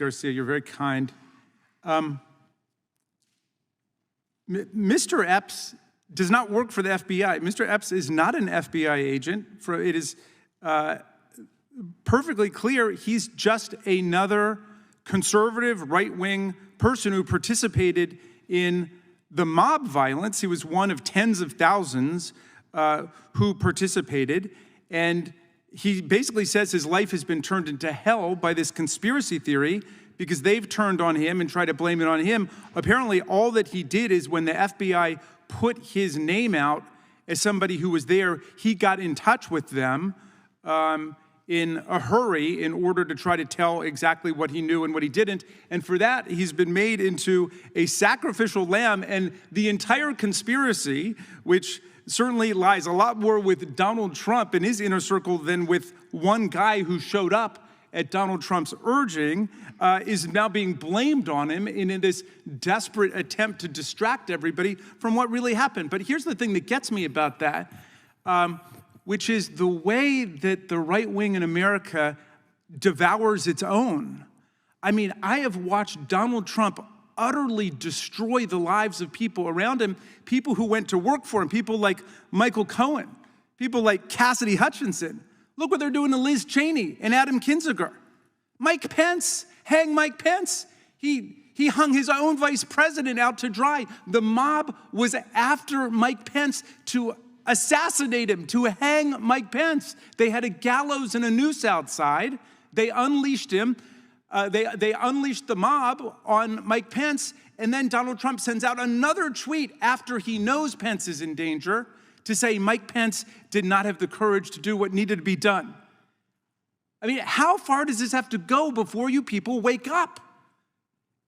Garcia. You're very kind. Mr. Epps does not work for the FBI. Mr. Epps is not an FBI agent. It is perfectly clear he's just another conservative, right-wing person who participated in the mob violence. He was one of tens of thousands who participated, and he basically says his life has been turned into hell by this conspiracy theory because they've turned on him and tried to blame it on him. Apparently, all that he did is when the FBI put his name out as somebody who was there, he got in touch with them in a hurry in order to try to tell exactly what he knew and what he didn't. And for that, he's been made into a sacrificial lamb. And the entire conspiracy, which certainly lies a lot more with Donald Trump and his inner circle than with one guy who showed up at Donald Trump's urging, is now being blamed on him in this desperate attempt to distract everybody from what really happened. But here's the thing that gets me about that, which is the way that the right wing in America devours its own. I mean, I have watched Donald Trump utterly destroy the lives of people around him, people who went to work for him, people like Michael Cohen, people like Cassidy Hutchinson. Look what they're doing to Liz Cheney and Adam Kinzinger. Mike Pence, hang Mike Pence. He hung his own vice president out to dry. The mob was after Mike Pence to assassinate him, to hang Mike Pence. They had a gallows and a noose outside. They unleashed him. They unleashed the mob on Mike Pence, and then Donald Trump sends out another tweet after he knows Pence is in danger to say Mike Pence did not have the courage to do what needed to be done. I mean, how far does this have to go before you people wake up?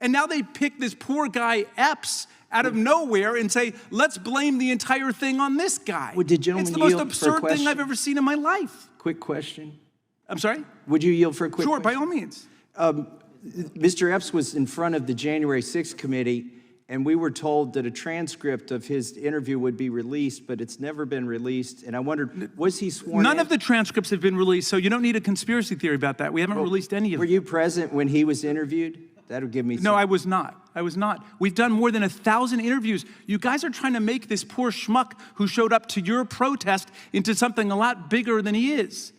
And now they pick this poor guy Epps out of nowhere and say, let's blame the entire thing on this guy. Would the gentleman it's the most yield absurd for a thing I've ever seen in my life. Quick question. I'm sorry? Would you yield for a quick question? Sure, by all means. Mr. Epps was in front of the January 6th committee, and we were told that a transcript of his interview would be released, but it's never been released. And I wondered, was he sworn None of the transcripts have been released, so you don't need a conspiracy theory about that. We haven't released any of them. Were you present when he was interviewed? That would give me some... No, I was not. I was not. We've done more than 1,000 interviews. You guys are trying to make this poor schmuck who showed up to your protest into something a lot bigger than he is.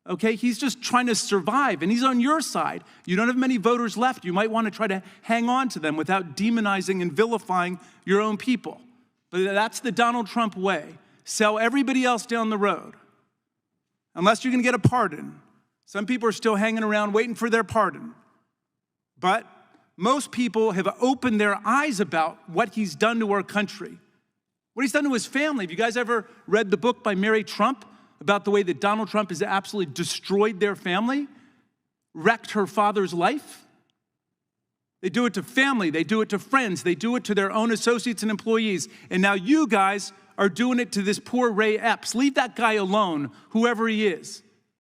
Okay, he's just trying to survive, and he's on your side. You don't have many voters left. You might want to try to hang on to them without demonizing and vilifying your own people. But that's the Donald Trump way. Sell everybody else down the road. Unless you're going to get a pardon. Some people are still hanging around waiting for their pardon. But most people have opened their eyes about what he's done to our country. What he's done to his family. Have you guys ever read the book by Mary Trump about the way that Donald Trump has absolutely destroyed their family, wrecked her father's life? They do it to family, they do it to friends, they do it to their own associates and employees. And now you guys are doing it to this poor Ray Epps. Leave that guy alone, whoever he is.